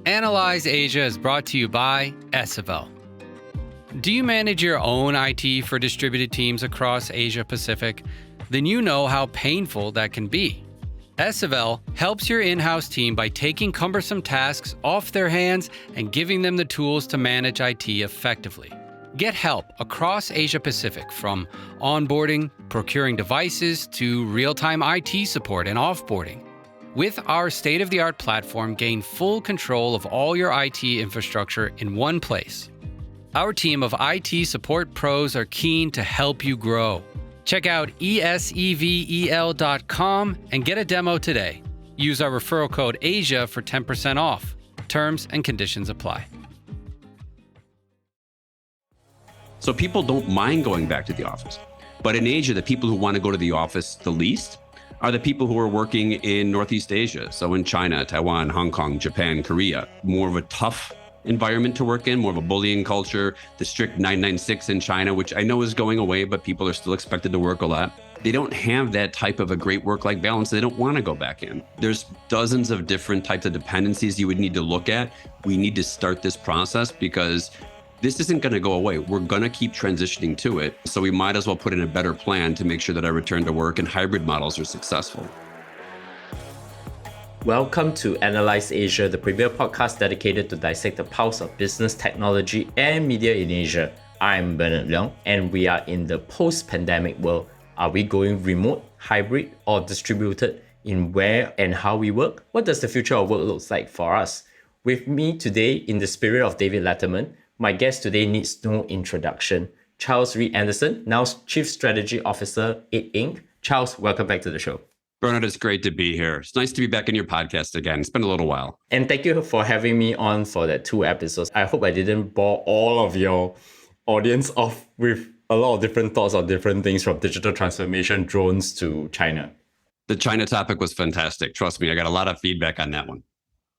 Analyze Asia is brought to you by SFL. Do you manage your own IT for distributed teams across Asia Pacific? Then you know how painful that can be. SFL helps your in-house team by taking cumbersome tasks off their hands and giving them the tools to manage IT effectively. Get help across Asia Pacific, from onboarding, procuring devices, to real-time IT support and offboarding. With our state-of-the-art platform, gain full control of all your IT infrastructure in one place. Our team of IT support pros are keen to help you grow. Check out esevel.com and get a demo today. Use our referral code ASIA for 10% off. Terms and conditions apply. So people don't mind going back to the office. But in Asia, the people who want to go to the office the least are the people who are working in Northeast Asia. So in China, Taiwan, Hong Kong, Japan, Korea, more of a tough environment to work in, more of a bullying culture, the strict 996 in China, which I know is going away, but people are still expected to work a lot. They don't have that type of a great work-life balance. They don't want to go back in. There's dozens of different types of dependencies you would need to look at. We need to start this process because this isn't going to go away. We're going to keep transitioning to it. So we might as well put in a better plan to make sure that our return to work and hybrid models are successful. Welcome to Analyse Asia, the premier podcast dedicated to dissect the pulse of business, technology, and media in Asia. I'm Bernard Leong, and we are in the post-pandemic world. Are we going remote, hybrid, or distributed in where and how we work? What does the future of work look like for us? With me today, in the spirit of David Letterman, my guest today needs no introduction. Charles Reed Anderson, now Chief Strategy Officer, 8 Inc. Charles, welcome back to the show. Bernard, it's great to be here. It's nice to be back in your podcast again. It's been a little while. And thank you for having me on for that 2 episodes. I hope I didn't bore all of your audience off with a lot of different thoughts on different things, from digital transformation, drones to China. The China topic was fantastic. Trust me, I got a lot of feedback on that one.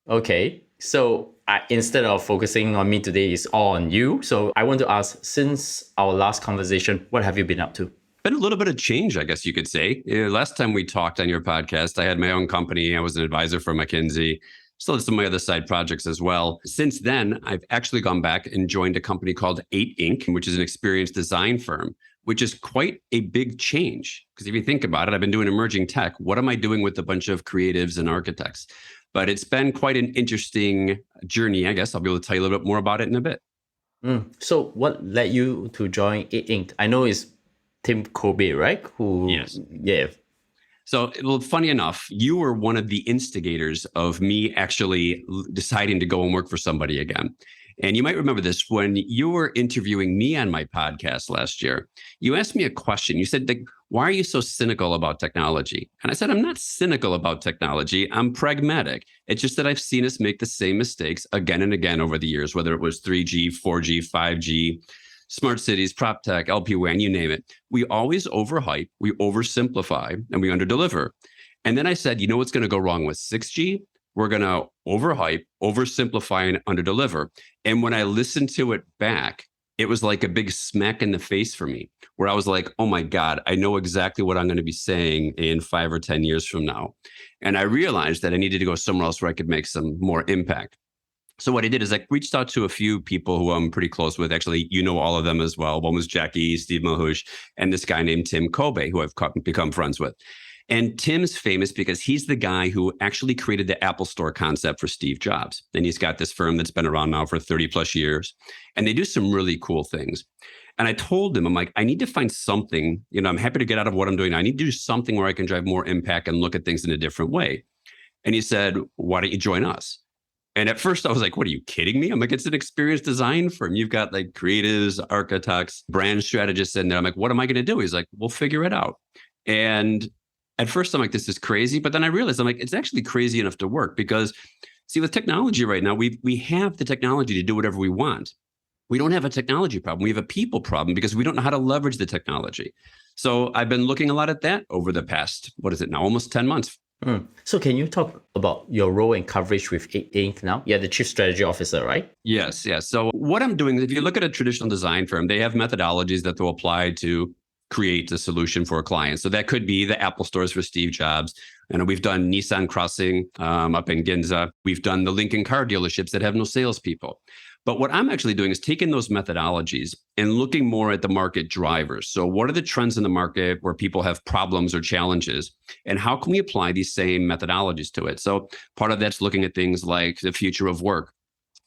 Okay, so instead of focusing on me today, it's all on you. So I want to ask, since our last conversation, what have you been up to? Been a little bit of change, I guess you could say. Last time we talked on your podcast, I had my own company. I was an advisor for McKinsey. Still had some of my other side projects as well. Since then, I've actually gone back and joined a company called 8 Inc., which is an experience design firm, which is quite a big change. Because if you think about it, I've been doing emerging tech. What am I doing with a bunch of creatives and architects? But it's been quite an interesting journey, I guess. I'll be able to tell you a little bit more about it in a bit. So what led you to join 8 Inc.? I know it's Tim Kobe, right? Yes. Yeah. So, well, funny enough, you were one of the instigators of me actually deciding to go and work for somebody again. And you might remember this when you were interviewing me on my podcast last year. You asked me a question. You said, why are you so cynical about technology? And I said, I'm not cynical about technology. I'm pragmatic. It's just that I've seen us make the same mistakes again and again over the years, whether it was 3G, 4G, 5G, smart cities, prop tech, LPWAN, you name it. We always overhype, we oversimplify, and we underdeliver. And then I said, you know what's going to go wrong with 6G? We're going to overhype, oversimplify, and underdeliver. And when I listened to it back, it was like a big smack in the face for me, where I was like, oh my God, I know exactly what I'm going to be saying in 5 or 10 years from now. And I realized that I needed to go somewhere else where I could make some more impact. So what I did is I reached out to a few people who I'm pretty close with. Actually, you know all of them as well. One was Jackie, Steve Mahush, and this guy named Tim Kobe, who I've become friends with. And Tim's famous because he's the guy who actually created the Apple Store concept for Steve Jobs. And he's got this firm that's been around now for 30 plus years. And they do some really cool things. And I told him, I'm like, I need to find something, I'm happy to get out of what I'm doing. I need to do something where I can drive more impact and look at things in a different way. And he said, why don't you join us? And at first I was like, what, are you kidding me? I'm like, it's an experience design firm. You've got like creatives, architects, brand strategists in there. I'm like, what am I going to do? He's like, we'll figure it out. And at first I'm like, this is crazy. But then I realized I'm like, it's actually crazy enough to work because see, with technology right now, we have the technology to do whatever we want. We don't have a technology problem. We have a people problem because we don't know how to leverage the technology. So I've been looking a lot at that over the past, what is it now, almost 10 months. So can you talk about your role and coverage with 8 Inc. now? You're the Chief Strategy Officer, right? Yes. So what I'm doing is if you look at a traditional design firm, they have methodologies that they'll apply to create a solution for a client. So that could be the Apple stores for Steve Jobs. And we've done Nissan Crossing up in Ginza. We've done the Lincoln car dealerships that have no salespeople. But what I'm actually doing is taking those methodologies and looking more at the market drivers. So what are the trends in the market where people have problems or challenges? And how can we apply these same methodologies to it? So part of that's looking at things like the future of work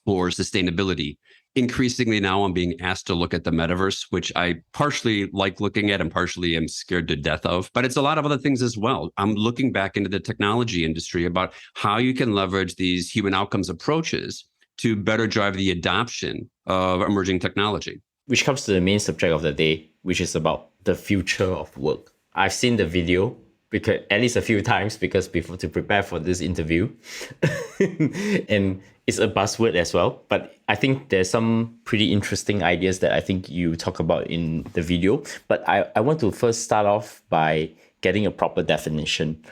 or sustainability. Increasingly now I'm being asked to look at the metaverse, which I partially like looking at and partially am scared to death of. But it's a lot of other things as well. I'm looking back into the technology industry about how you can leverage these human outcomes approaches to better drive the adoption of emerging technology. Which comes to the main subject of the day, which is about the future of work. I've seen the video because at least a few times because before to prepare for this interview. And it's a buzzword as well. But I think there's some pretty interesting ideas that I think you talk about in the video. But I want to first start off by getting a proper definition.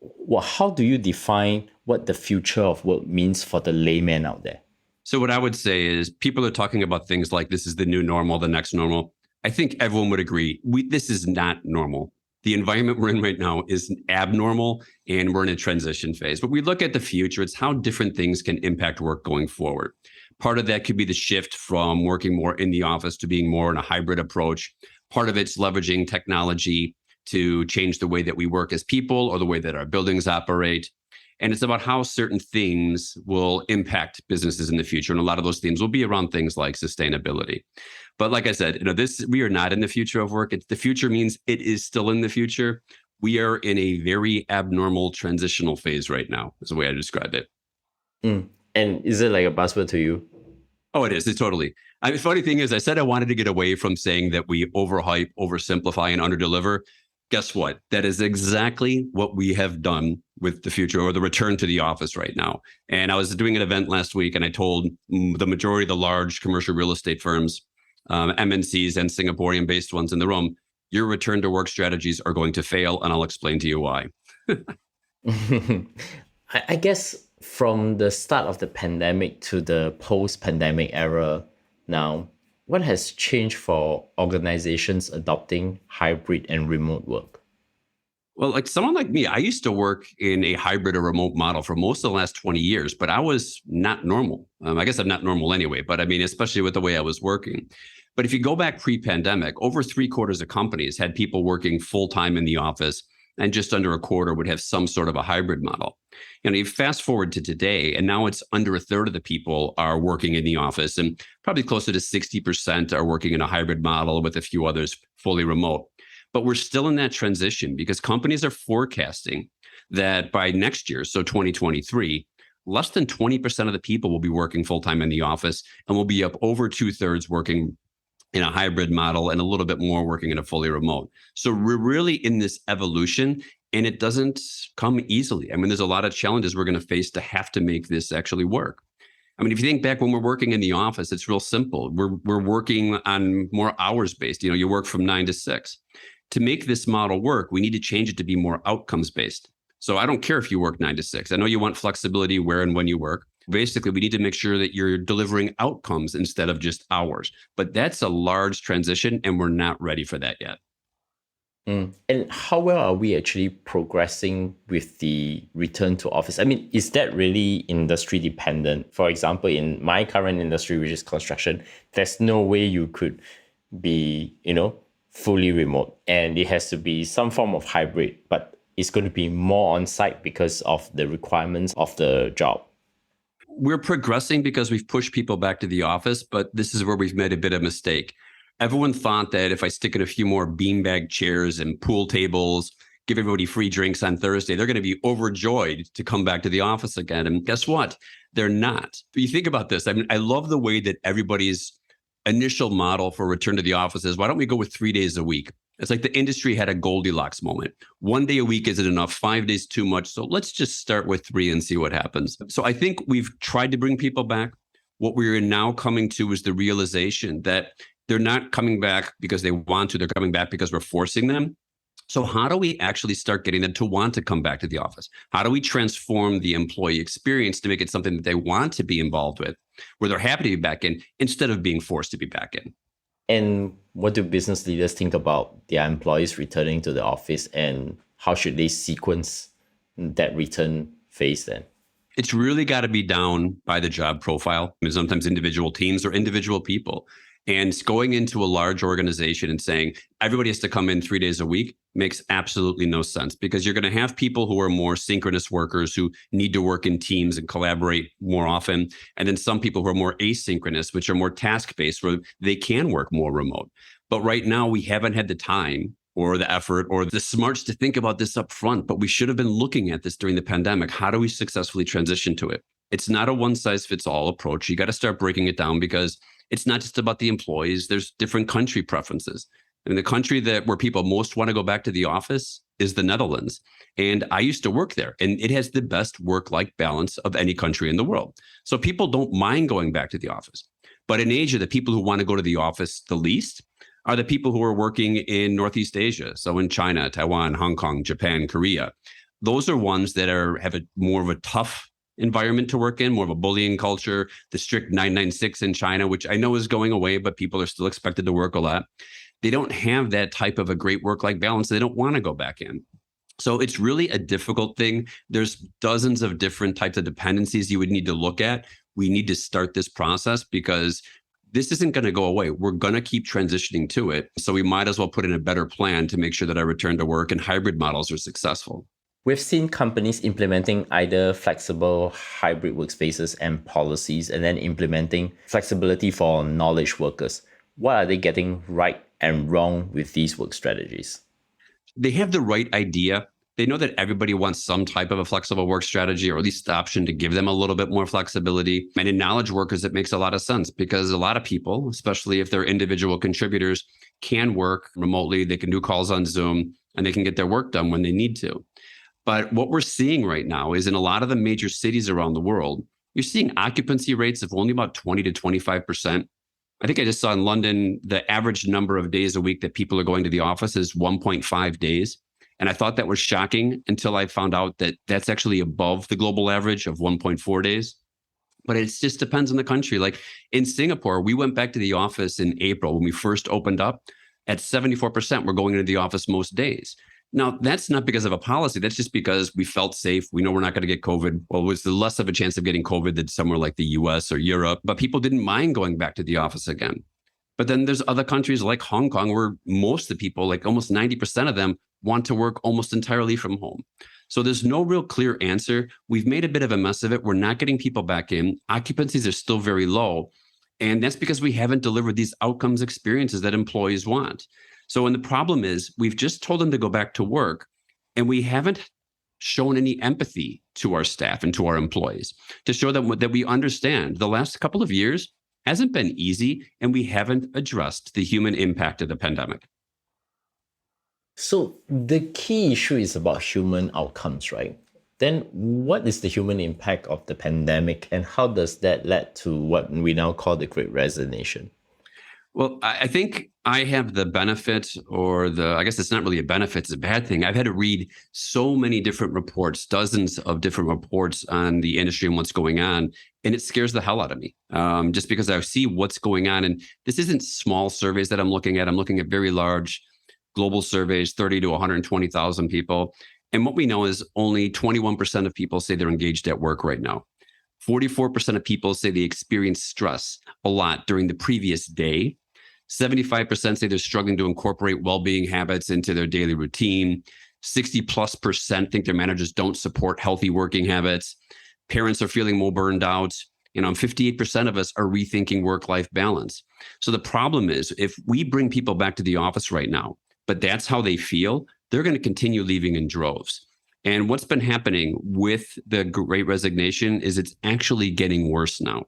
Well, how do you define what the future of work means for the layman out there? So what I would say is people are talking about things like this is the new normal, the next normal. I think everyone would agree this is not normal. The environment we're in right now is abnormal and we're in a transition phase. But we look at the future, it's how different things can impact work going forward. Part of that could be the shift from working more in the office to being more in a hybrid approach. Part of it's leveraging technology to change the way that we work as people or the way that our buildings operate. And it's about how certain things will impact businesses in the future. And a lot of those themes will be around things like sustainability. But like I said, we are not in the future of work. The future means it is still in the future. We are in a very abnormal transitional phase right now, is the way I describe it. And is it like a buzzword to you? Oh, it is. It's totally. The funny thing is, I said I wanted to get away from saying that we overhype, oversimplify, and underdeliver. Guess what? That is exactly what we have done with the future or the return to the office right now. And I was doing an event last week and I told the majority of the large commercial real estate firms, MNCs and Singaporean based ones in the room, your return to work strategies are going to fail. And I'll explain to you why. I guess from the start of the pandemic to the post-pandemic era now, what has changed for organizations adopting hybrid and remote work? Well, like someone like me, I used to work in a hybrid or remote model for most of the last 20 years, but I was not normal. I guess I'm not normal anyway, but I mean, especially with the way I was working. But if you go back pre-pandemic, over 3/4 of companies had people working full-time in the office, and just under a quarter would have some sort of a hybrid model. You fast forward to today, and now it's under a third of the people are working in the office, and probably closer to 60% are working in a hybrid model with a few others fully remote. But we're still in that transition because companies are forecasting that by next year, so 2023, less than 20% of the people will be working full-time in the office, and will be up over 2/3 working in a hybrid model and a little bit more working in a fully remote. So we're really in this evolution and it doesn't come easily. I mean, there's a lot of challenges we're going to face to have to make this actually work. I mean, if you think back when we're working in the office, it's real simple. We're working on more hours based. You work from 9 to 6. To make this model work, we need to change it to be more outcomes based. So I don't care if you work 9 to 6. I know you want flexibility where and when you work. Basically, we need to make sure that you're delivering outcomes instead of just hours. But that's a large transition, and we're not ready for that yet. And how well are we actually progressing with the return to office? I mean, is that really industry dependent? For example, in my current industry, which is construction, there's no way you could be, fully remote. And it has to be some form of hybrid, but it's going to be more on site because of the requirements of the job. We're progressing because we've pushed people back to the office, but this is where we've made a bit of a mistake. Everyone thought that if I stick in a few more beanbag chairs and pool tables, give everybody free drinks on Thursday, they're going to be overjoyed to come back to the office again. And guess what? They're not. But you think about this. I mean, I love the way that everybody's initial model for return to the office is, why don't we go with 3 days a week? It's like the industry had a Goldilocks moment. 1 day a week isn't enough, 5 days too much. So let's just start with 3 and see what happens. So I think we've tried to bring people back. What we're now coming to is the realization that they're not coming back because they want to, they're coming back because we're forcing them. So how do we actually start getting them to want to come back to the office? How do we transform the employee experience to make it something that they want to be involved with, where they're happy to be back in instead of being forced to be back in? And what do business leaders think about their employees returning to the office, and how should they sequence that return phase then? It's really got to be down by the job profile. I mean, sometimes individual teams or individual people. And going into a large organization and saying everybody has to come in 3 days a week makes absolutely no sense, because you're going to have people who are more synchronous workers who need to work in teams and collaborate more often. And then some people who are more asynchronous, which are more task-based, where they can work more remote. But right now, we haven't had the time or the effort or the smarts to think about this up front. But we should have been looking at this during the pandemic. How do we successfully transition to it? It's not a one-size-fits-all approach. You got to start breaking it down, because it's not just about the employees. There's different country preferences. And the country where people most want to go back to the office is the Netherlands. And I used to work there, and it has the best work-life balance of any country in the world. So people don't mind going back to the office. But in Asia, the people who want to go to the office the least are the people who are working in Northeast Asia. So in China, Taiwan, Hong Kong, Japan, Korea. Those are ones that have more of a tough environment to work in, more of a bullying culture, the strict 996 in China, which I know is going away, but people are still expected to work a lot. They don't have that type of a great work-life balance. They don't want to go back in. So it's really a difficult thing. There's dozens of different types of dependencies you would need to look at. We need to start this process, because this isn't going to go away. We're going to keep transitioning to it. So we might as well put in a better plan to make sure that our return to work and hybrid models are successful. We've seen companies implementing either flexible hybrid workspaces and policies, and then implementing flexibility for knowledge workers. What are they getting right and wrong with these work strategies? They have the right idea. They know that everybody wants some type of a flexible work strategy, or at least the option to give them a little bit more flexibility. And in knowledge workers, it makes a lot of sense, because a lot of people, especially if they're individual contributors, can work remotely. They can do calls on Zoom, and they can get their work done when they need to. But what we're seeing right now is in a lot of the major cities around the world, you're seeing occupancy rates of only about 20 to 25%. I think I just saw in London, the average number of days a week that people are going to the office is 1.5 days. And I thought that was shocking until I found out that that's actually above the global average of 1.4 days. But it just depends on the country. Like in Singapore, we went back to the office in April when we first opened up. At 74%, we're going into the office most days. Now, that's not because of a policy. That's just because we felt safe. We know we're not going to get COVID. Well, it was less of a chance of getting COVID than somewhere like the US or Europe, but people didn't mind going back to the office again. But then there's other countries like Hong Kong, where most of the people, like almost 90% of them, want to work almost entirely from home. So there's no real clear answer. We've made a bit of a mess of it. We're not getting people back in. Occupancies are still very low. And that's because we haven't delivered these outcomes experiences that employees want. So, and the problem is we've just told them to go back to work, and we haven't shown any empathy to our staff and to our employees to show them that we understand the last couple of years hasn't been easy, and we haven't addressed the human impact of the pandemic. So the key issue is about human outcomes, right? Then what is the human impact of the pandemic, and how does that lead to what we now call the Great Resignation? Well, I think I have the benefit, I guess it's not really a benefit, it's a bad thing. I've had to read so many different reports, dozens of different reports on the industry and what's going on, and it scares the hell out of me, just because I see what's going on. And this isn't small surveys that I'm looking at. I'm looking at very large global surveys, 30 to 120,000 people. And what we know is only 21% of people say they're engaged at work right now. 44% of people say they experience stress a lot during the previous day. 75% say they're struggling to incorporate well-being habits into their daily routine. 60+% think their managers don't support healthy working habits. Parents are feeling more burned out. 58% of us are rethinking work-life balance. So the problem is, if we bring people back to the office right now, but that's how they feel, they're going to continue leaving in droves. And what's been happening with the Great Resignation is it's actually getting worse now.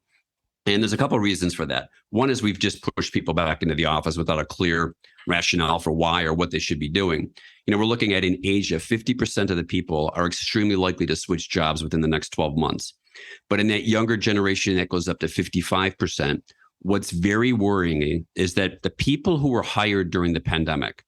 And there's a couple of reasons for that. One is we've just pushed people back into the office without a clear rationale for why or what they should be doing. We're looking at in Asia, 50% of the people are extremely likely to switch jobs within the next 12 months. But in that younger generation, that goes up to 55%. What's very worrying is that the people who were hired during the pandemic,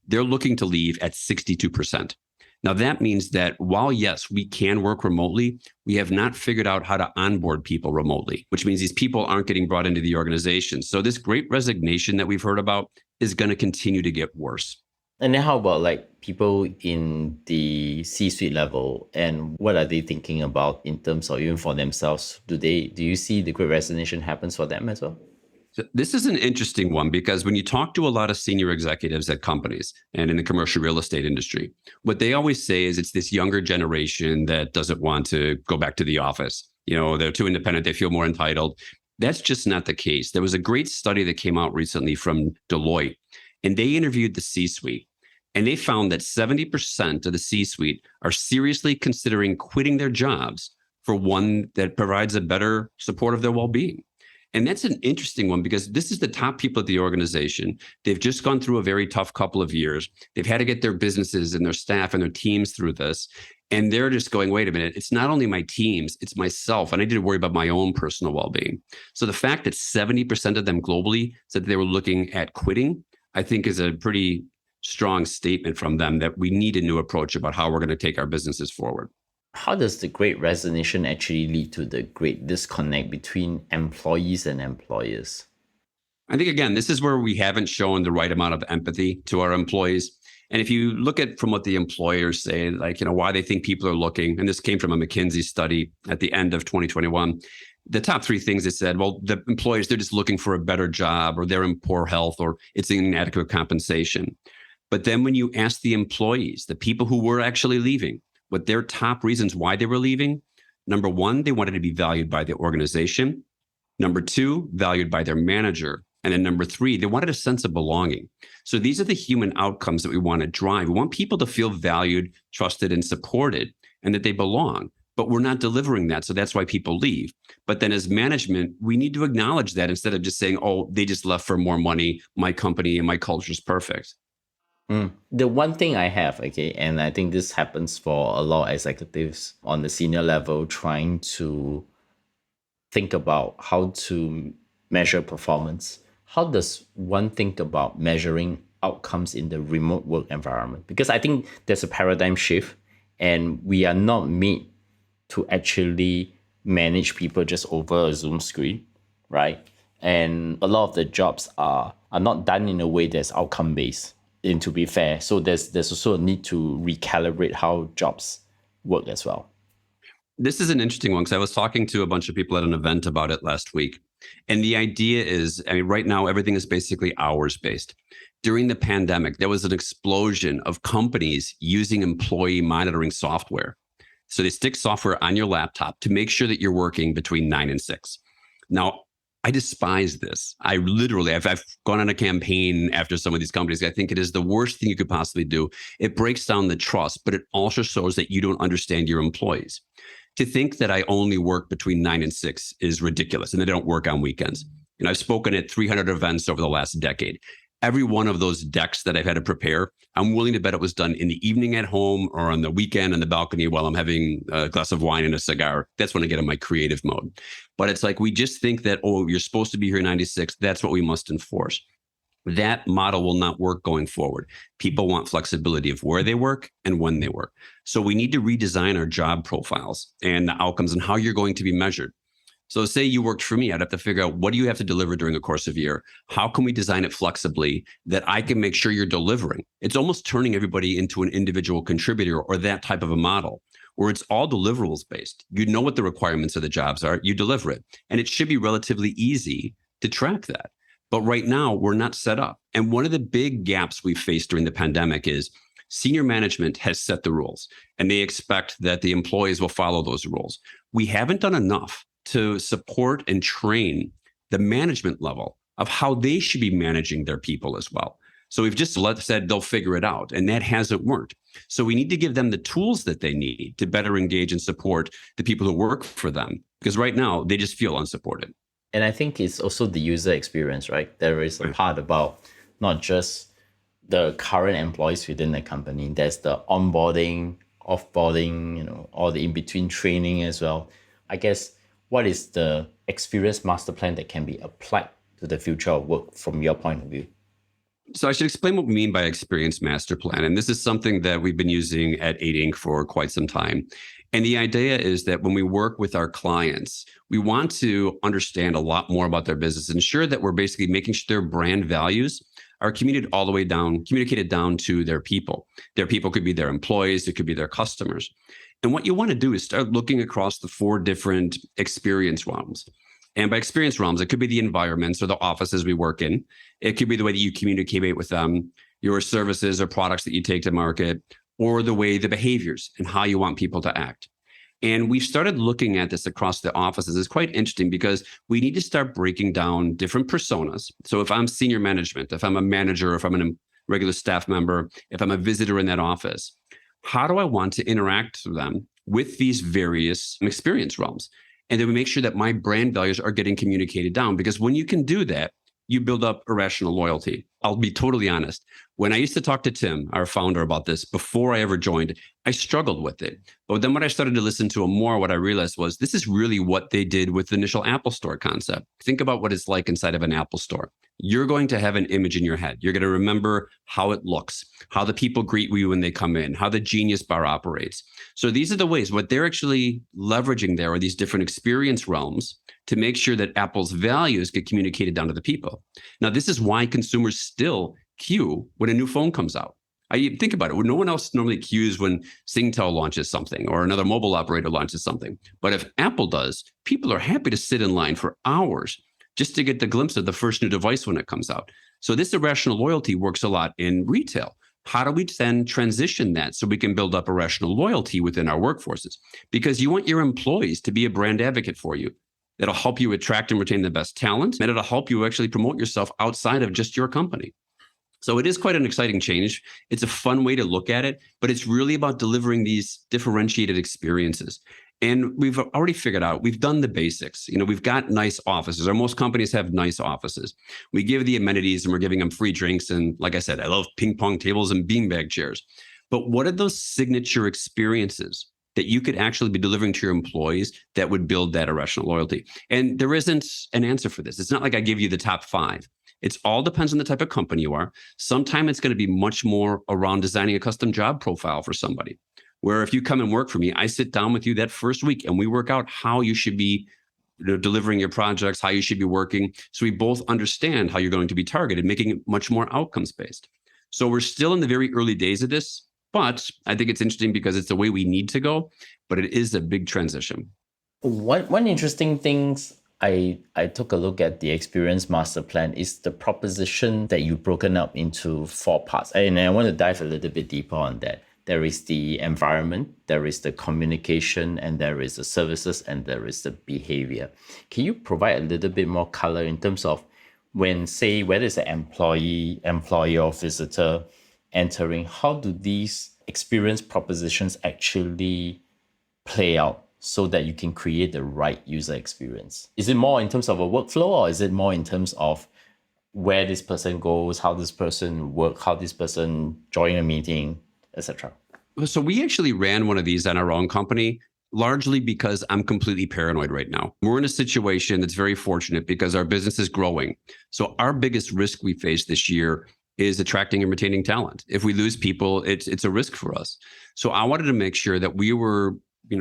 they're looking to leave at 62%. Now, that means that while, yes, we can work remotely, we have not figured out how to onboard people remotely, which means these people aren't getting brought into the organization. So this Great Resignation that we've heard about is going to continue to get worse. And then how about like people in the C-suite level, and what are they thinking about in terms of even for themselves? Do you see the great resignation happens for them as well? So this is an interesting one because when you talk to a lot of senior executives at companies and in the commercial real estate industry, what they always say is it's this younger generation that doesn't want to go back to the office. They're too independent, they feel more entitled. That's just not the case. There was a great study that came out recently from Deloitte, and they interviewed the C-suite. And they found that 70% of the C-suite are seriously considering quitting their jobs for one that provides a better support of their well-being. And that's an interesting one because this is the top people at the organization. They've just gone through a very tough couple of years. They've had to get their businesses and their staff and their teams through this. And they're just going, wait a minute, it's not only my teams, it's myself. And I need to worry about my own personal well-being. So the fact that 70% of them globally said they were looking at quitting, I think is a pretty strong statement from them that we need a new approach about how we're going to take our businesses forward. How does the great resignation actually lead to the great disconnect between employees and employers? I think, again, this is where we haven't shown the right amount of empathy to our employees. And if you look at from what the employers say, like, why they think people are looking, and this came from a McKinsey study at the end of 2021, the top three things they said, well, the employers, they're just looking for a better job, or they're in poor health, or it's inadequate compensation. But then when you ask the employees, the people who were actually leaving, what their top reasons why they were leaving, number one, they wanted to be valued by the organization. Number two, valued by their manager. And then number three, they wanted a sense of belonging. So these are the human outcomes that we want to drive. We want people to feel valued, trusted, and supported, and that they belong. But we're not delivering that. So that's why people leave. But then as management, we need to acknowledge that instead of just saying, oh, they just left for more money. My company and my culture is perfect. The one thing I have, okay, and I think this happens for a lot of executives on the senior level trying to think about how to measure performance. How does one think about measuring outcomes in the remote work environment? Because I think there's a paradigm shift, and we are not made to actually manage people just over a Zoom screen, right? And a lot of the jobs are not done in a way that's outcome based. And to be fair, so there's also a need to recalibrate how jobs work as well. This is an interesting one because I was talking to a bunch of people at an event about it last week. And the idea is, right now, everything is basically hours based. During the pandemic, there was an explosion of companies using employee monitoring software. So they stick software on your laptop to make sure that you're working between 9 and 6. Now, I despise this. I've gone on a campaign after some of these companies. I think it is the worst thing you could possibly do. It breaks down the trust, but it also shows that you don't understand your employees. To think that I only work between 9 and 6 is ridiculous, and they don't work on weekends. I've spoken at 300 events over the last decade. Every one of those decks that I've had to prepare, I'm willing to bet it was done in the evening at home or on the weekend on the balcony while I'm having a glass of wine and a cigar. That's when I get in my creative mode. But it's like we just think that, oh, you're supposed to be here 96. That's what we must enforce. That model will not work going forward. People want flexibility of where they work and when they work. So we need to redesign our job profiles and the outcomes and how you're going to be measured. So say you worked for me, I'd have to figure out what do you have to deliver during the course of a year? How can we design it flexibly that I can make sure you're delivering? It's almost turning everybody into an individual contributor or that type of a model where it's all deliverables based. You know what the requirements of the jobs are, you deliver it. And it should be relatively easy to track that. But right now, we're not set up. And one of the big gaps we faced during the pandemic is senior management has set the rules and they expect that the employees will follow those rules. We haven't done enough to support and train the management level of how they should be managing their people as well. So we've just said they'll figure it out, and that hasn't worked. So we need to give them the tools that they need to better engage and support the people who work for them, because right now they just feel unsupported. And I think it's also the user experience, right? There is a part about not just the current employees within the company. There's the onboarding, offboarding, all the in-between training as well. I guess, what is the experience master plan that can be applied to the future of work from your point of view? So I should explain what we mean by experience master plan. And this is something that we've been using at 8 Inc. for quite some time. And the idea is that when we work with our clients, we want to understand a lot more about their business, ensure that we're basically making sure their brand values are communicated down to their people. Their people could be their employees, it could be their customers. And what you want to do is start looking across the 4 different experience realms. And by experience realms, it could be the environments or the offices we work in. It could be the way that you communicate with them, your services or products that you take to market, or the behaviors and how you want people to act. And we've started looking at this across the offices. It's quite interesting because we need to start breaking down different personas. So if I'm senior management, if I'm a manager, if I'm a regular staff member, if I'm a visitor in that office, how do I want to interact with them with these various experience realms? And then we make sure that my brand values are getting communicated down, because when you can do that, you build up irrational loyalty. I'll be totally honest. When I used to talk to Tim, our founder, about this before I ever joined, I struggled with it. But then when I started to listen to him more, what I realized was this is really what they did with the initial Apple Store concept. Think about what it's like inside of an Apple Store. You're going to have an image in your head. You're going to remember how it looks, how the people greet you when they come in, how the Genius Bar operates. So these are the ways. What they're actually leveraging there are these different experience realms to make sure that Apple's values get communicated down to the people. Now, this is why consumers still queue when a new phone comes out. I think about it. No one else normally queues when Singtel launches something or another mobile operator launches something. But if Apple does, people are happy to sit in line for hours just to get the glimpse of the first new device when it comes out. So this irrational loyalty works a lot in retail. How do we then transition that so we can build up irrational loyalty within our workforces? Because you want your employees to be a brand advocate for you. That'll help you attract and retain the best talent, and it'll help you actually promote yourself outside of just your company. So it is quite an exciting change. It's a fun way to look at it, but it's really about delivering these differentiated experiences. And we've already figured out, we've done the basics. We've got nice offices, or most companies have nice offices. We give the amenities and we're giving them free drinks. And like I said, I love ping pong tables and beanbag chairs. But what are those signature experiences that you could actually be delivering to your employees that would build that irrational loyalty? And there isn't an answer for this. It's not like I give you the top 5. It all depends on the type of company you are. Sometimes it's going to be much more around designing a custom job profile for somebody, where if you come and work for me, I sit down with you that first week and we work out how you should be delivering your projects, how you should be working. So we both understand how you're going to be targeted, making it much more outcomes based. So we're still in the very early days of this, but I think it's interesting because it's the way we need to go, but it is a big transition. One interesting thing I took a look at the Experience Master Plan is the proposition that you've broken up into 4 parts. And I want to dive a little bit deeper on that. There is the environment, there is the communication, and there is the services, and there is the behavior. Can you provide a little bit more color in terms of when, say, whether it's an employee, or visitor entering, how do these experience propositions actually play out so that you can create the right user experience? Is it more in terms of a workflow, or is it more in terms of where this person goes, how this person works, how this person join a meeting, etc.? So we actually ran one of these on our own company, largely because I'm completely paranoid right now. We're in a situation that's very fortunate because our business is growing. So our biggest risk we face this year is attracting and retaining talent. If we lose people, it's a risk for us. So I wanted to make sure that we were,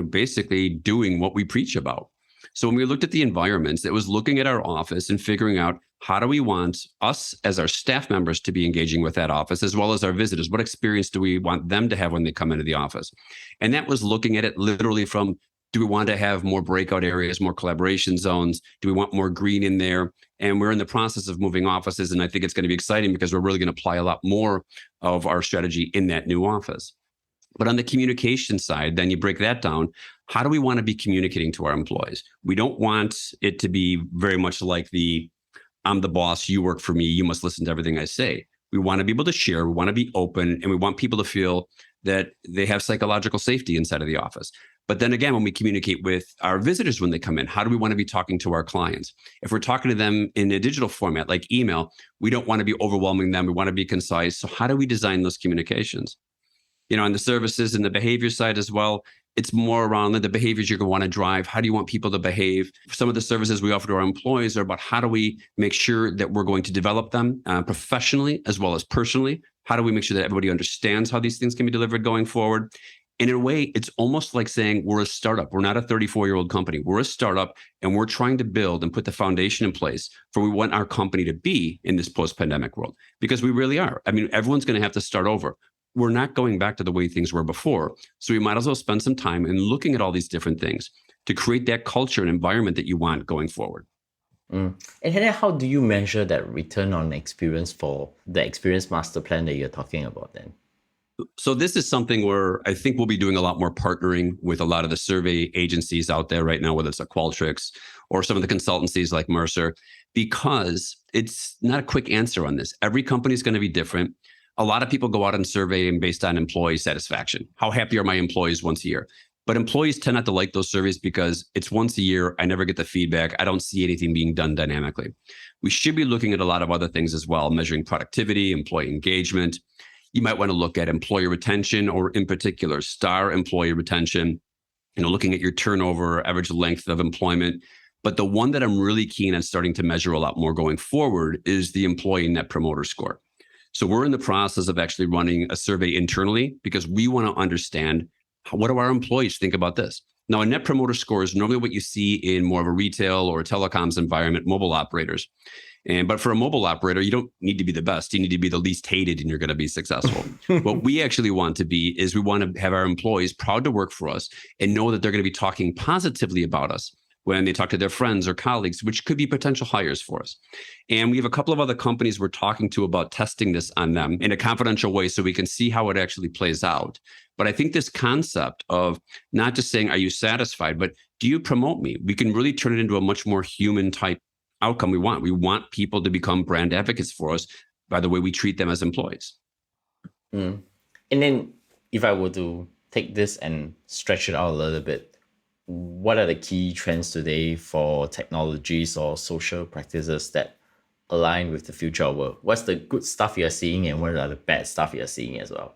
basically doing what we preach about. So when we looked at the environments, it was looking at our office and figuring out how do we want us as our staff members to be engaging with that office, as well as our visitors. What experience do we want them to have when they come into the office? And that was looking at it literally from, do we want to have more breakout areas, more collaboration zones? Do we want more green in there? And we're in the process of moving offices. And I think it's going to be exciting because we're really going to apply a lot more of our strategy in that new office. But on the communication side, then you break that down. How do we want to be communicating to our employees? We don't want it to be very much like I'm the boss, you work for me, you must listen to everything I say. We want to be able to share, we want to be open, and we want people to feel that they have psychological safety inside of the office. But then again, when we communicate with our visitors when they come in, how do we want to be talking to our clients? If we're talking to them in a digital format like email, we don't want to be overwhelming them. We want to be concise. So how do we design those communications? On the services and the behavior side as well, it's more around the behaviors you're going to want to drive. How do you want people to behave? Some of the services we offer to our employees are about how do we make sure that we're going to develop them professionally as well as personally? How do we make sure that everybody understands how these things can be delivered going forward? And in a way, it's almost like saying we're a startup. We're not a 34-year-old company. We're a startup, and we're trying to build and put the foundation in place for what we want our company to be in this post-pandemic world, because we really are. I mean, everyone's going to have to start over. We're not going back to the way things were before. So we might as well spend some time in looking at all these different things to create that culture and environment that you want going forward. And then how do you measure that return on experience for the experience master plan that you're talking about then? So this is something where I think we'll be doing a lot more partnering with a lot of the survey agencies out there right now, whether it's a Qualtrics or some of the consultancies like Mercer, because it's not a quick answer on this. Every company is going to be different. A lot of people go out and survey based on employee satisfaction. How happy are my employees once a year? But employees tend not to like those surveys because it's once a year. I never get the feedback. I don't see anything being done dynamically. We should be looking at a lot of other things as well, measuring productivity, employee engagement. You might want to look at employee retention, or in particular, star employee retention, looking at your turnover, average length of employment. But the one that I'm really keen on starting to measure a lot more going forward is the employee net promoter score. So we're in the process of actually running a survey internally because we want to understand what do our employees think about this. Now, a net promoter score is normally what you see in more of a retail or a telecoms environment, mobile operators. But for a mobile operator, you don't need to be the best. You need to be the least hated and you're going to be successful. What we actually want to be is we want to have our employees proud to work for us and know that they're going to be talking positively about us when they talk to their friends or colleagues, which could be potential hires for us. And we have a couple of other companies we're talking to about testing this on them in a confidential way so we can see how it actually plays out. But I think this concept of not just saying, are you satisfied, but do you promote me? We can really turn it into a much more human type outcome we want. We want people to become brand advocates for us by the way we treat them as employees. And then if I were to take this and stretch it out a little bit, what are the key trends today for technologies or social practices that align with the future world? What's the good stuff you're seeing and what are the bad stuff you're seeing as well?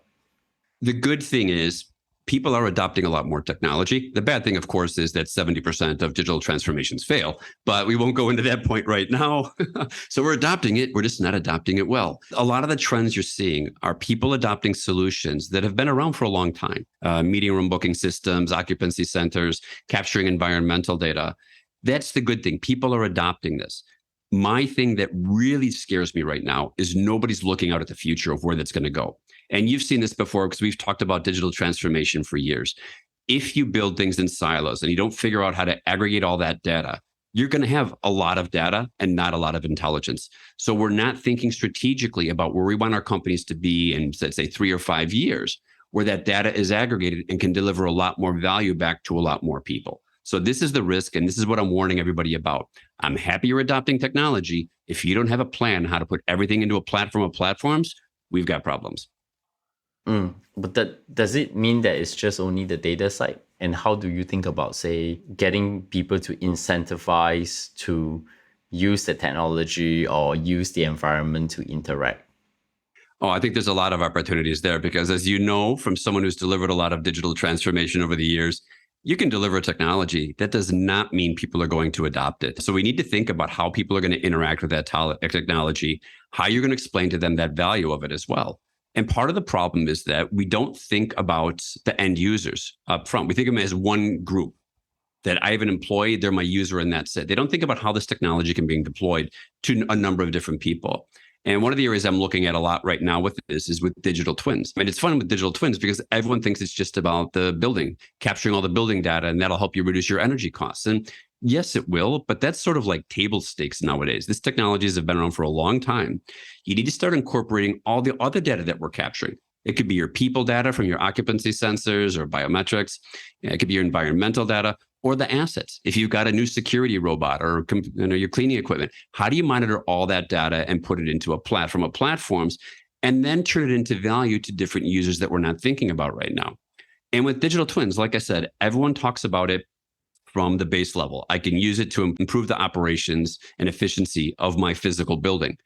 The good thing is people are adopting a lot more technology. The bad thing, of course, is that 70% of digital transformations fail, but we won't go into that point right now. So we're adopting it. We're just not adopting it well. A lot of the trends you're seeing are people adopting solutions that have been around for a long time. Meeting room booking systems, occupancy centers, capturing environmental data. That's the good thing. People are adopting this. My thing that really scares me right now is nobody's looking out at the future of where that's going to go. And you've seen this before because we've talked about digital transformation for years. If you build things in silos and you don't figure out how to aggregate all that data, you're going to have a lot of data and not a lot of intelligence. So we're not thinking strategically about where we want our companies to be in, let's say, 3 or 5 years, where that data is aggregated and can deliver a lot more value back to a lot more people. So this is the risk, and this is what I'm warning everybody about. I'm happy you're adopting technology. If you don't have a plan how to put everything into a platform of platforms, we've got problems. But does it mean that it's just only the data side? And how do you think about, say, getting people to incentivize to use the technology or use the environment to interact? Oh, I think there's a lot of opportunities there because, as you know, from someone who's delivered a lot of digital transformation over the years, you can deliver technology. That does not mean people are going to adopt it. So we need to think about how people are going to interact with that technology, how you're going to explain to them that value of it as well. And part of the problem is that we don't think about the end users up front. We think of them as one group, that I have an employee, they're my user, and that's it. They don't think about how this technology can be deployed to a number of different people. And one of the areas I'm looking at a lot right now with this is with digital twins. And it's fun with digital twins because everyone thinks it's just about the building, capturing all the building data, and that'll help you reduce your energy costs. And yes, it will, but that's sort of like table stakes nowadays. This technologies have been around for a long time. You need to start incorporating all the other data that we're capturing. It could be your people data from your occupancy sensors or biometrics. It could be your environmental data or the assets. If you've got a new security robot or your cleaning equipment, how do you monitor all that data and put it into a platform of platforms and then turn it into value to different users that we're not thinking about right now? And with digital twins, like I said, everyone talks about it from the base level. I can use it to improve the operations and efficiency of my physical building.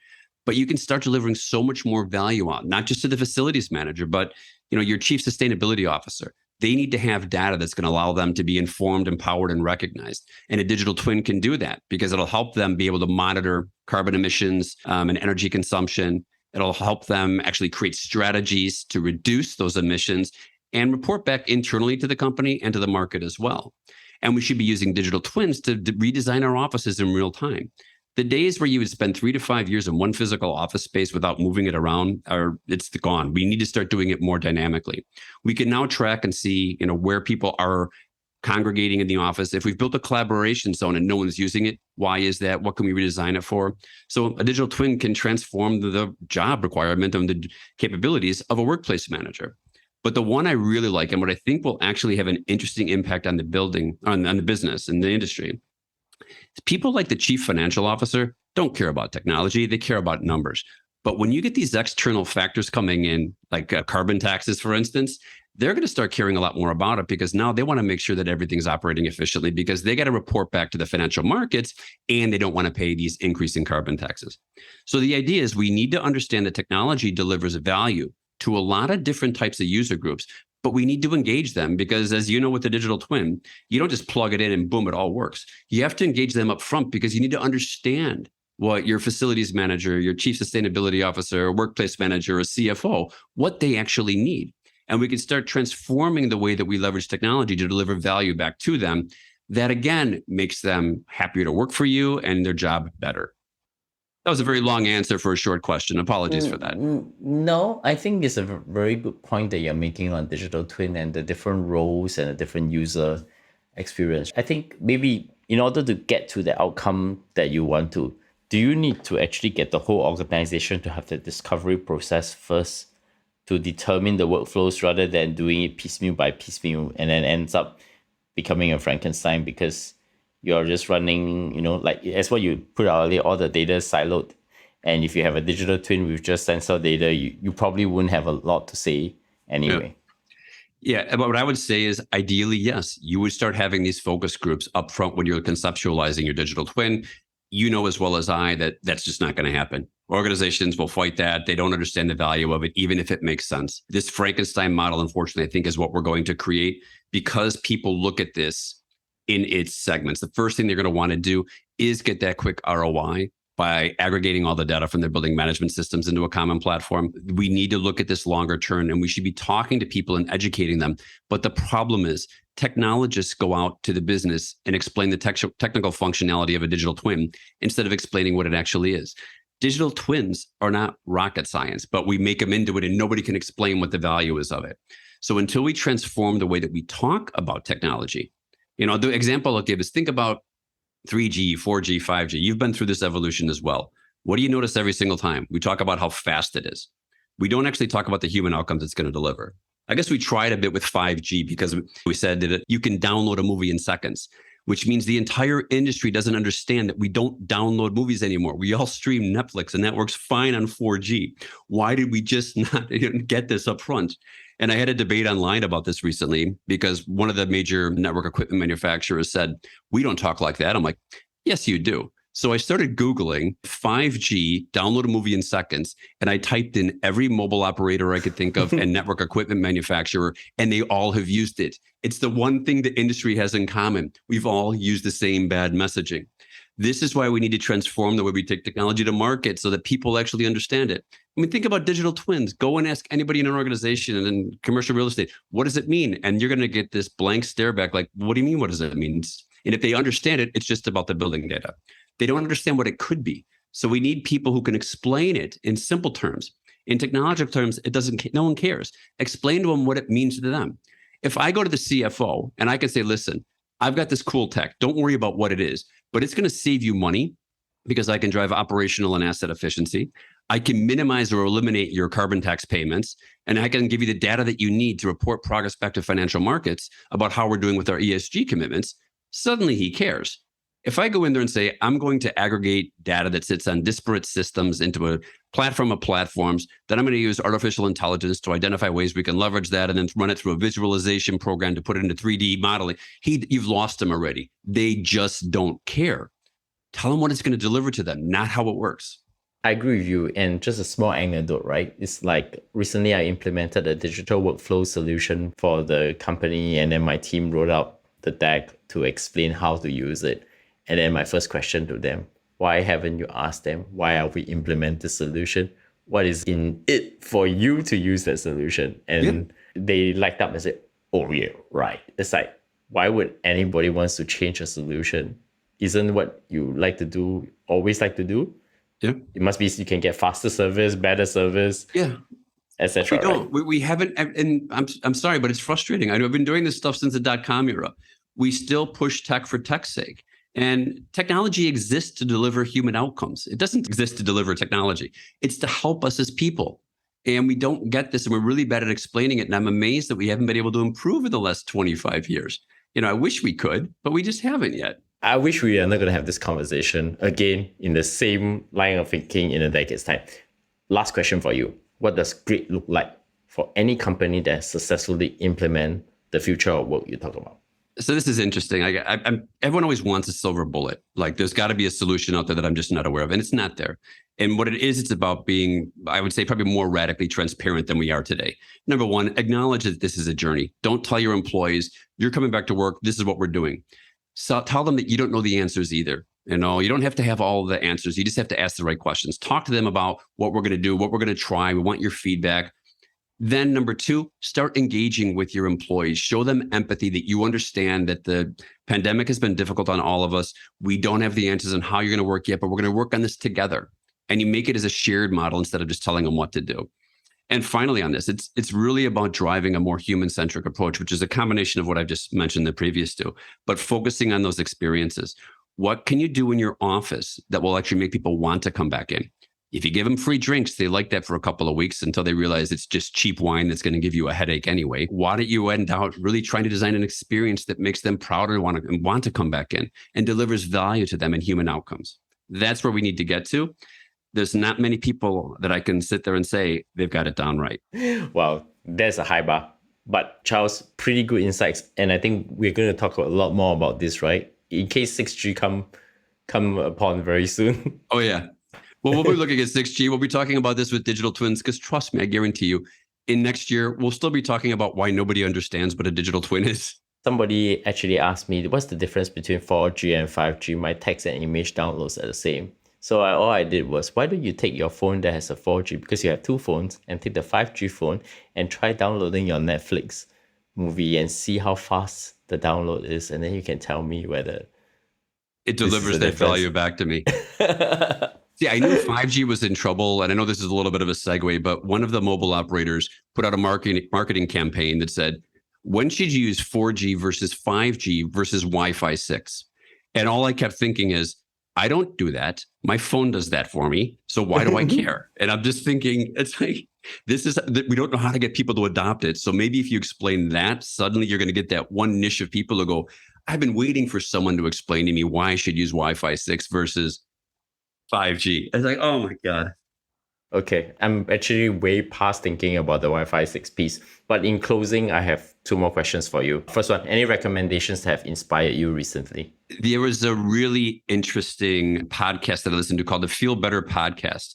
But you can start delivering so much more value out, not just to the facilities manager, but your chief sustainability officer. They need to have data that's going to allow them to be informed, empowered, and recognized. And a digital twin can do that because it'll help them be able to monitor carbon emissions and energy consumption. It'll help them actually create strategies to reduce those emissions and report back internally to the company and to the market as well. And we should be using digital twins to redesign our offices in real time. The days where you would spend 3 to 5 years in one physical office space without moving it around it's gone. We need to start doing it more dynamically. We can now track and see, where people are congregating in the office. If we've built a collaboration zone and no one's using it, why is that? What can we redesign it for? So a digital twin can transform the job requirement and the capabilities of a workplace manager. But the one I really like, and what I think will actually have an interesting impact on the building, on the business and the industry, people like the chief financial officer don't care about technology. They care about numbers. But when you get these external factors coming in, like carbon taxes, for instance, they're going to start caring a lot more about it because now they want to make sure that everything's operating efficiently because they got to report back to the financial markets and they don't want to pay these increasing carbon taxes. So the idea is we need to understand that technology delivers value to a lot of different types of user groups, but we need to engage them because, as you know, with the digital twin, you don't just plug it in and boom, it all works. You have to engage them up front because you need to understand what your facilities manager, your chief sustainability officer, workplace manager, or CFO, what they actually need. And we can start transforming the way that we leverage technology to deliver value back to them. That, again, makes them happier to work for you and their job better. That was a very long answer for a short question. Apologies for that. No, I think it's a very good point that you're making on digital twin and the different roles and the different user experience. I think maybe in order to get to the outcome that you want to, do you need to actually get the whole organization to have the discovery process first to determine the workflows rather than doing it piecemeal by piecemeal and then ends up becoming a Frankenstein because you're just running, like as what you put out earlier, all the data siloed. And if you have a digital twin with just sensor data, you probably wouldn't have a lot to say anyway. Yeah, but what I would say is ideally, yes, you would start having these focus groups up front when you're conceptualizing your digital twin. You know as well as I that that's just not going to happen. Organizations will fight that. They don't understand the value of it, even if it makes sense. This Frankenstein model, unfortunately, I think is what we're going to create because people look at this in its segments. The first thing they're going to want to do is get that quick ROI by aggregating all the data from their building management systems into a common platform. We need to look at this longer term, and we should be talking to people and educating them. But the problem is technologists go out to the business and explain the technical functionality of a digital twin instead of explaining what it actually is. Digital twins are not rocket science, but we make them into it and nobody can explain what the value is of it. So until we transform the way that we talk about technology, the example I'll give is think about 3G, 4G, 5G. You've been through this evolution as well. What do you notice every single time? We talk about how fast it is. We don't actually talk about the human outcomes it's going to deliver. I guess we tried a bit with 5G because we said that you can download a movie in seconds, which means the entire industry doesn't understand that we don't download movies anymore. We all stream Netflix and that works fine on 4G. Why did we just not get this up front? And I had a debate online about this recently because one of the major network equipment manufacturers said, we don't talk like that. I'm like, yes, you do. So I started Googling 5G, download a movie in seconds, and I typed in every mobile operator I could think of and network equipment manufacturer, and they all have used it. It's the one thing the industry has in common. We've all used the same bad messaging. This is why we need to transform the way we take technology to market so that people actually understand it. I mean, think about digital twins. Go and ask anybody in an organization and in commercial real estate, what does it mean? And you're going to get this blank stare back like, what do you mean? What does it mean? And if they understand it, it's just about the building data. They don't understand what it could be. So we need people who can explain it in simple terms. In technological terms, no one cares. Explain to them what it means to them. If I go to the CFO and I can say, listen, I've got this cool tech. Don't worry about what it is, but it's going to save you money because I can drive operational and asset efficiency. I can minimize or eliminate your carbon tax payments, and I can give you the data that you need to report progress back to financial markets about how we're doing with our ESG commitments. Suddenly he cares. If I go in there and say, I'm going to aggregate data that sits on disparate systems into a platform of platforms, then I'm going to use artificial intelligence to identify ways we can leverage that and then run it through a visualization program to put it into 3D modeling. You've lost them already. They just don't care. Tell them what it's going to deliver to them, not how it works. I agree with you. And just a small anecdote, right? It's like recently I implemented a digital workflow solution for the company, and then my team wrote out the deck to explain how to use it. And then my first question to them, why haven't you asked them, why are we implement this solution? what is in it for you to use that solution. And they light up and say, oh yeah, right. It's like, why would anybody wants to change a solution? Isn't what you like to do, always like to do? Yeah. It must be you can get faster service, better service. Yeah. Etc. We don't. Right? We haven't, and I'm sorry, but it's frustrating. I know I've been doing this stuff since the .com era. We still push tech for tech's sake. And technology exists to deliver human outcomes. It doesn't exist to deliver technology. It's to help us as people. And we don't get this, and we're really bad at explaining it. And I'm amazed that we haven't been able to improve in the last 25 years. I wish we could, but we just haven't yet. I wish we are not going to have this conversation again in the same line of thinking in a decade's time. Last question for you. What does great look like for any company that successfully implement the future of work you talk about? So this is interesting. Everyone always wants a silver bullet. Like there's got to be a solution out there that I'm just not aware of, and it's not there. And what it is, it's about being, I would say, probably more radically transparent than we are today. Number one, acknowledge that this is a journey. Don't tell your employees, you're coming back to work, this is what we're doing. So tell them that you don't know the answers either. You don't have to have all the answers. You just have to ask the right questions. Talk to them about what we're going to do, what we're going to try. We want your feedback. Then number two, start engaging with your employees. Show them empathy, that you understand that the pandemic has been difficult on all of us. We don't have the answers on how you're going to work yet, but we're going to work on this together. And you make it as a shared model instead of just telling them what to do. And finally on this, it's really about driving a more human-centric approach, which is a combination of what I've just mentioned the previous two, but focusing on those experiences. What can you do in your office that will actually make people want to come back in? If you give them free drinks, they like that for a couple of weeks until they realize it's just cheap wine that's going to give you a headache anyway. Why don't you end out really trying to design an experience that makes them proud and want to come back in and delivers value to them and human outcomes? That's where we need to get to. There's not many people that I can sit there and say they've got it down right. Well, there's a high bar. But Charles, pretty good insights. And I think we're going to talk a lot more about this, right? In case 6G come upon very soon. Oh, yeah. Well, we'll be looking at 6G. We'll be talking about this with digital twins, because trust me, I guarantee you, in next year, we'll still be talking about why nobody understands what a digital twin is. Somebody actually asked me, what's the difference between 4G and 5G? My text and image downloads are the same. So all I did was, why don't you take your phone that has a 4G, because you have two phones, and take the 5G phone and try downloading your Netflix movie and see how fast the download is. And then you can tell me whether it delivers that value back to me. See, I knew 5G was in trouble, and I know this is a little bit of a segue, but one of the mobile operators put out a marketing campaign that said, when should you use 4G versus 5G versus Wi-Fi 6? And all I kept thinking is, I don't do that. My phone does that for me. So why do I care? And I'm just thinking, it's like, we don't know how to get people to adopt it. So maybe if you explain that, suddenly you're going to get that one niche of people who go, I've been waiting for someone to explain to me why I should use Wi-Fi 6 versus 5G. It's like, oh my God. Okay, I'm actually way past thinking about the Wi-Fi 6 piece. But in closing, I have two more questions for you. First one, any recommendations that have inspired you recently? There was a really interesting podcast that I listened to called the Feel Better Podcast.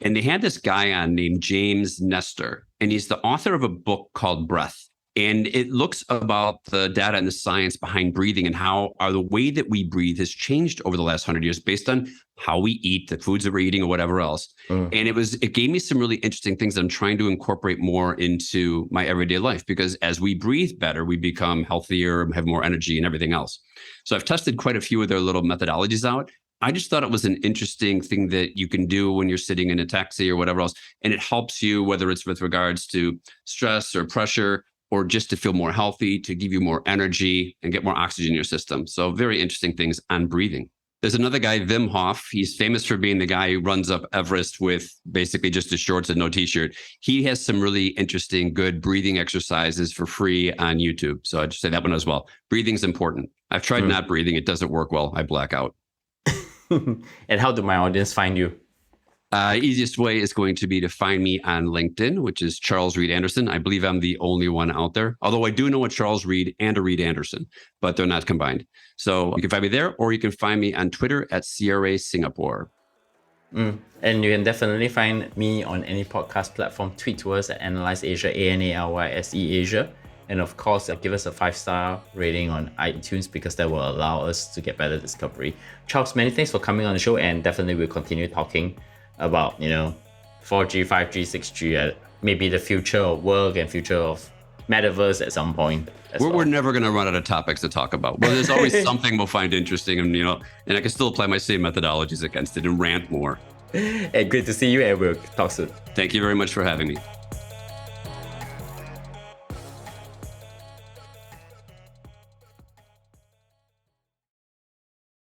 And they had this guy on named James Nestor, and he's the author of a book called Breath. And it looks about the data and the science behind breathing and how the way that we breathe has changed over the last 100 years based on how we eat, the foods that we're eating or whatever else. And it gave me some really interesting things that I'm trying to incorporate more into my everyday life, because as we breathe better, we become healthier, have more energy and everything else. So I've tested quite a few of their little methodologies out. I just thought it was an interesting thing that you can do when you're sitting in a taxi or whatever else. And it helps you, whether it's with regards to stress or pressure, or just to feel more healthy, to give you more energy and get more oxygen in your system. So very interesting things on breathing. There's another guy, Wim Hof. He's famous for being the guy who runs up Everest with basically just his shorts and no t-shirt. He has some really interesting, good breathing exercises for free on YouTube. So I'd just say that one as well. Breathing's important. I've tried not breathing. It doesn't work well. I black out. And how do my audience find you? Easiest way is going to be to find me on LinkedIn, which is Charles Reed Anderson. I believe I'm the only one out there, although I do know a Charles Reed and a Reed Anderson, but they're not combined. So you can find me there, or you can find me on Twitter at CRA Singapore. And you can definitely find me on any podcast platform. Tweet to us at Analyse Asia, ANALYSE Asia. And of course, give us a 5-star rating on iTunes, because that will allow us to get better discovery. Charles, many thanks for coming on the show, and definitely we'll continue talking about, 4G, 5G, 6G, maybe the future of work and future of metaverse at some point. We're never going to run out of topics to talk about. Well, there's always something we'll find interesting, and and I can still apply my same methodologies against it and rant more. And great to see you, and we'll talk soon. Thank you very much for having me.